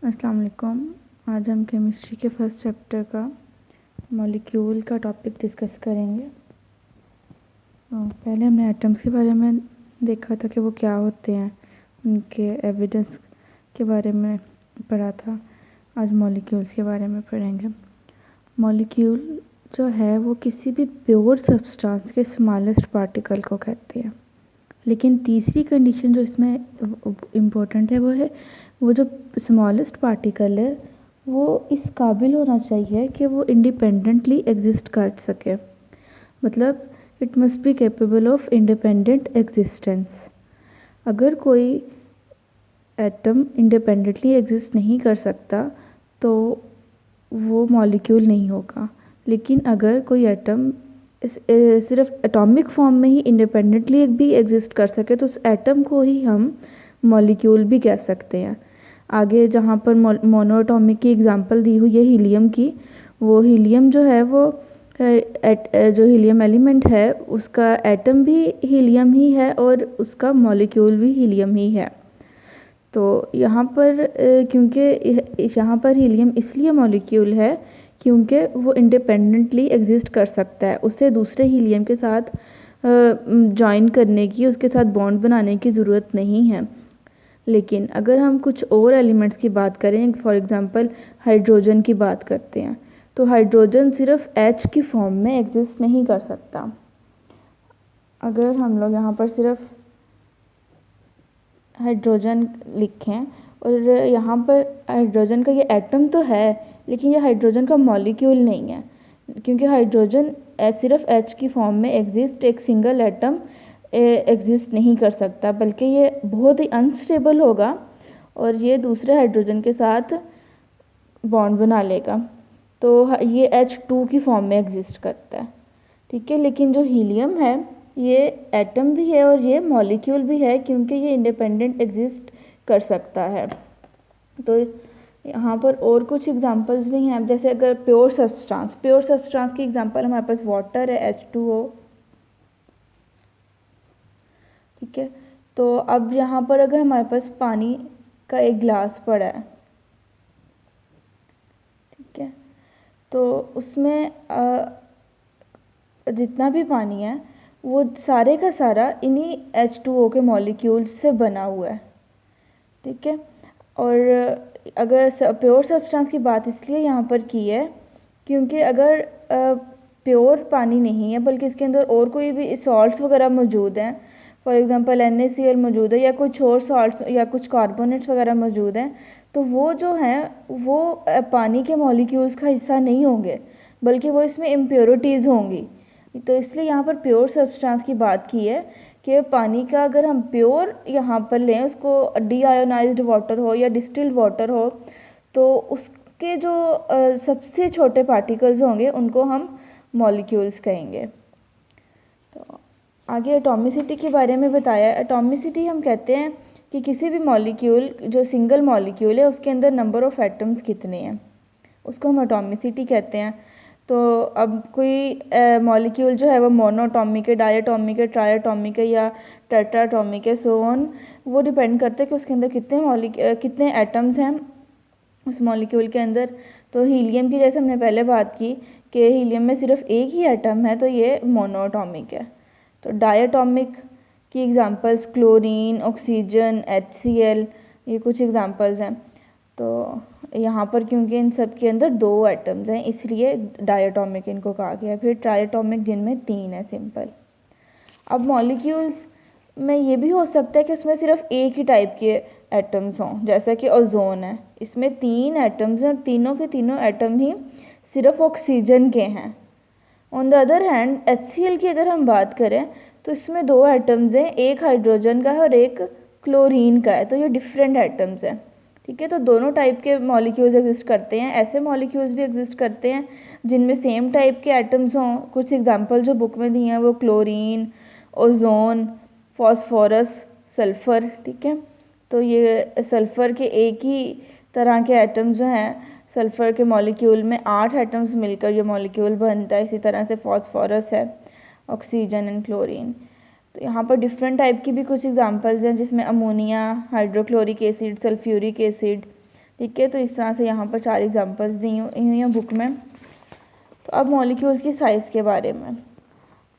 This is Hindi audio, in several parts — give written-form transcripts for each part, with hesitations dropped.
अस्सलाम वालेकुम। आज हम केमिस्ट्री के फर्स्ट चैप्टर का मॉलिक्यूल का टॉपिक डिस्कस करेंगे। पहले हमने एटम्स के बारे में देखा था कि वो क्या होते हैं, उनके एविडेंस के बारे में पढ़ा था। आज मॉलिक्यूल्स के बारे में पढ़ेंगे। मॉलिक्यूल जो है वो किसी भी प्योर सब्सटेंस के स्मॉलेस्ट पार्टिकल को कहते हैं। लेकिन तीसरी कंडीशन जो इसमें इम्पोर्टेंट है वो जो स्मॉलेस्ट पार्टिकल है वो इस काबिल होना चाहिए कि वो इंडिपेंडेंटली एग्जिस्ट कर सके। मतलब it must be capable of independent existence. अगर कोई एटम इंडिपेंडेंटली एग्जिस्ट नहीं कर सकता तो वो मॉलिक्यूल नहीं होगा। लेकिन अगर कोई एटम सिर्फ एटॉमिक फॉर्म में ही इंडिपेंडेंटली भी एग्जिस्ट कर सके तो उस एटम को ही हम मॉलिक्यूल भी कह सकते हैं। आगे जहाँ पर मोनोएटॉमिक की एग्जांपल दी हुई है हीलियम की, वो हीलियम जो है वो जो हीलियम एलिमेंट है उसका एटम भी हीलियम ही है और उसका मॉलिक्यूल भी हीलियम ही है। तो यहाँ पर क्योंकि यहाँ पर हीलियम इसलिए मॉलिक्यूल है क्योंकि वो इंडिपेंडेंटली एग्जिस्ट कर सकता है। उसे दूसरे हीलियम के साथ जॉइन करने की, उसके साथ बॉन्ड बनाने की ज़रूरत नहीं है। लेकिन अगर हम कुछ और एलिमेंट्स की बात करें, फॉर एग्ज़ाम्पल हाइड्रोजन की बात करते हैं, तो हाइड्रोजन सिर्फ H की फॉर्म में एग्जिस्ट नहीं कर सकता। अगर हम लोग यहाँ पर सिर्फ हाइड्रोजन लिखें और यहाँ पर हाइड्रोजन का ये एटम तो है लेकिन ये हाइड्रोजन का मॉलिक्यूल नहीं है, क्योंकि हाइड्रोजन सिर्फ H की फॉर्म में एग्जिस्ट, एक सिंगल एटम एग्जिस्ट नहीं कर सकता, बल्कि ये बहुत ही अनस्टेबल होगा और ये दूसरे हाइड्रोजन के साथ बॉन्ड बना लेगा। तो ये H2 की फॉर्म में एग्जिस्ट करता है, ठीक है। लेकिन जो हीलियम है ये एटम भी है और ये मॉलिक्यूल भी है क्योंकि ये इंडिपेंडेंट एग्जिस्ट कर सकता है। तो यहाँ पर और कुछ एग्जांपल्स भी हैं, जैसे अगर प्योर सब्सटेंस की एग्जांपल हमारे पास वाटर है H2O, ठीक है। तो अब यहाँ पर अगर हमारे पास पानी का एक ग्लास पड़ा है, ठीक है, तो उसमें जितना भी पानी है वो सारे का सारा इन्हीं H2O के मॉलिक्यूल्स से बना हुआ है, ठीक है। और अगर प्योर सब्सटेंस की बात इसलिए यहाँ पर की है क्योंकि अगर प्योर पानी नहीं है बल्कि इसके अंदर और कोई भी सॉल्ट्स वगैरह मौजूद हैं, फॉर एग्जांपल NaCl मौजूद है या कुछ और सॉल्ट्स या कुछ कार्बोनेट्स वगैरह मौजूद हैं, तो वो जो हैं वो पानी के मॉलिक्यूल्स का हिस्सा नहीं होंगे बल्कि वो इसमें इम्प्योरिटीज़ होंगी। तो इसलिए यहाँ पर प्योर सब्सटेंस की बात की है कि पानी का अगर हम प्योर यहाँ पर लें, उसको डीआयोनाइज्ड वाटर हो या डिस्टिल्ड वाटर हो, तो उसके जो सबसे छोटे पार्टिकल्स होंगे उनको हम मॉलिक्यूल्स कहेंगे। तो आगे एटॉमिसिटी के बारे में बताया। एटॉमिसिटी हम कहते हैं कि किसी भी मॉलिक्यूल जो सिंगल मॉलिक्यूल है उसके अंदर नंबर ऑफ़ एटम्स कितने हैं, उसको हम एटॉमिसिटी कहते हैं। तो अब कोई मॉलिक्यूल जो है वो मोनोटॉमिक है, डायटॉमिक है, ट्रायटॉमिक है या टेट्राटॉमिक है, सो ऑन, वो डिपेंड करता है कि उसके अंदर कितने एटम्स हैं उस मॉलिक्यूल के अंदर। तो हीलियम की जैसे हमने पहले बात की कि हीलियम में सिर्फ एक ही एटम है तो ये मोनोटॉमिक है। तो डायटॉमिक की एग्जांपल्स क्लोरीन, ऑक्सीजन, HCl, ये कुछ एग्जांपल्स हैं। तो यहाँ पर क्योंकि इन सब के अंदर 2 एटम्स हैं इसलिए डायटॉमिक इनको कहा गया। फिर ट्रायटॉमिक जिनमें 3 है, सिंपल। अब मॉलिक्यूल्स में ये भी हो सकता है कि उसमें सिर्फ एक ही टाइप के एटम्स हों, जैसा कि ओजोन है, इसमें 3 एटम्स हैं और तीनों के तीनों एटम ही सिर्फ ऑक्सीजन के हैं। On the other hand HCl की अगर हम बात करें तो इसमें 2 एटम्स हैं, एक हाइड्रोजन का है और एक क्लोरीन का है, तो ये डिफरेंट एटम्स हैं, ठीक है। तो दोनों टाइप के मॉलिक्यूल्स एग्जिस्ट करते हैं। ऐसे मॉलिक्यूल्स भी एग्जिस्ट करते हैं जिनमें सेम टाइप के एटम्स हों। कुछ एग्जांपल जो बुक में दिए हैं वो क्लोरीन, ओजोन, फॉस्फोरस, सल्फ़र, ठीक है। तो ये सल्फ़र के एक ही तरह के एटम्स जो हैं, सल्फ़र के मॉलिक्यूल में 8 एटम्स मिलकर ये मॉलिक्यूल बनता है। इसी तरह से फॉस्फोरस है, ऑक्सीजन एंड क्लोरीन। तो यहाँ पर डिफरेंट टाइप की भी कुछ एग्जांपल्स हैं जिसमें ammonia, hydrochloric acid, sulphuric acid, ठीक है। तो इस तरह से यहाँ पर 4 एग्जांपल्स दी हुई हैं बुक में। तो अब मॉलिक्यूल्स की साइज़ के बारे में,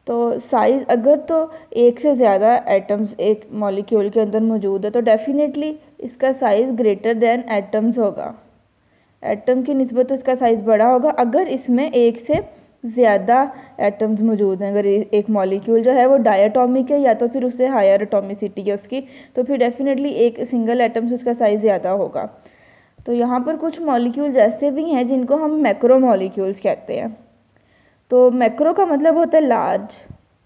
तो साइज़ अगर तो एक से ज़्यादा एटम्स एक मॉलिक्यूल के अंदर मौजूद है तो डेफिनेटली इसका साइज़ ग्रेटर देन एटम्स होगा, एटम की निस्बत तो इसका साइज़ बड़ा होगा अगर इसमें एक से ज़्यादा एटम्स मौजूद हैं। अगर एक मॉलिक्यूल जो है वो डायटॉमिक है या तो फिर उससे हायर एटॉमिसिटी है उसकी, तो फिर डेफिनेटली एक सिंगल एटम से उसका साइज़ ज़्यादा होगा। तो यहाँ पर कुछ मॉलिक्यूल्स ऐसे भी हैं जिनको हम मैक्रो मॉलिक्यूल्स कहते हैं। तो मैक्रो का मतलब होता है लार्ज,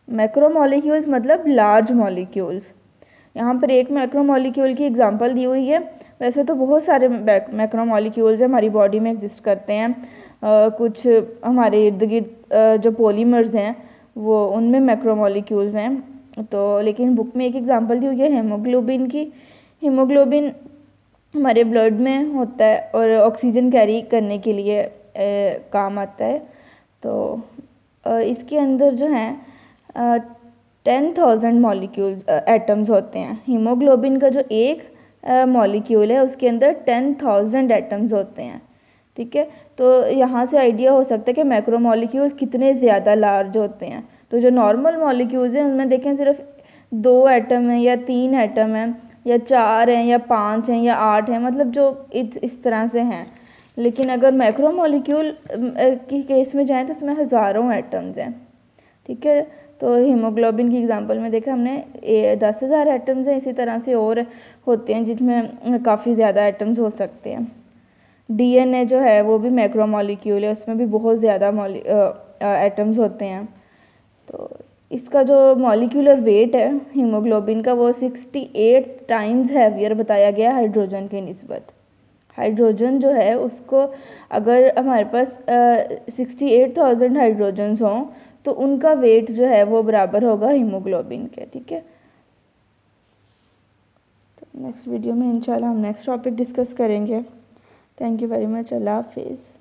मैक्रो मॉलिक्यूल्स मतलब लार्ज मॉलिक्यूल्स। यहाँ पर एक मैक्रो मॉलिक्यूल की एग्जांपल दी हुई है। वैसे तो बहुत सारे मैक्रो मॉलिक्यूल्स हमारी बॉडी में एग्जिस्ट करते हैं। कुछ हमारे इर्द गिर्द जो पॉलीमर्स हैं वो उनमें मैक्रो मॉलिक्यूल्स हैं। तो लेकिन बुक में एक एग्जांपल दी हुई है हीमोग्लोबिन की। हीमोग्लोबिन हमारे ब्लड में होता है और ऑक्सीजन कैरी करने के लिए काम आता है। तो इसके अंदर जो है 10,000 मॉलिक्यूल्स एटम्स होते हैं। हीमोग्लोबिन का जो एक मॉलिक्यूल है उसके अंदर 10,000 एटम्स होते हैं। ठीक है। तो यहाँ से आइडिया हो सकता है कि मैक्रो मॉलिक्यूल्स कितने ज़्यादा लार्ज होते हैं। तो जो नॉर्मल मॉलिक्यूल्स हैं उनमें देखें सिर्फ 2 एटम हैं या 3 एटम हैं या 4 हैं या 5 हैं या 8 हैं, मतलब जो इस तरह से हैं। लेकिन अगर मैक्रो मॉलिक्यूल की केस में जाएँ तो उसमें हज़ारों एटम्स हैं। ठीक है। तो हीमोग्लोबिन की एग्जांपल में देखा हमने 10,000 एटम्स हैं। इसी तरह से और होते हैं जिसमें काफ़ी ज़्यादा एटम्स हो सकते हैं। डीएनए जो है वो भी मैक्रो मॉलिक्यूल है, उसमें भी बहुत ज़्यादा एटम्स होते हैं। तो इसका जो मॉलिक्यूलर वेट है हीमोग्लोबिन का वो 68 टाइम्स हैवियर बताया गया हाइड्रोजन की निस्बत। हाइड्रोजन जो है उसको अगर हमारे पास 68,000 हाइड्रोजन्स हों तो उनका वेट जो है वो बराबर होगा हीमोग्लोबिन के। ठीक है। तो नेक्स्ट वीडियो में इंशाल्लाह हम नेक्स्ट टॉपिक डिस्कस करेंगे। Thank you very much. अल्लाह हाफिज़।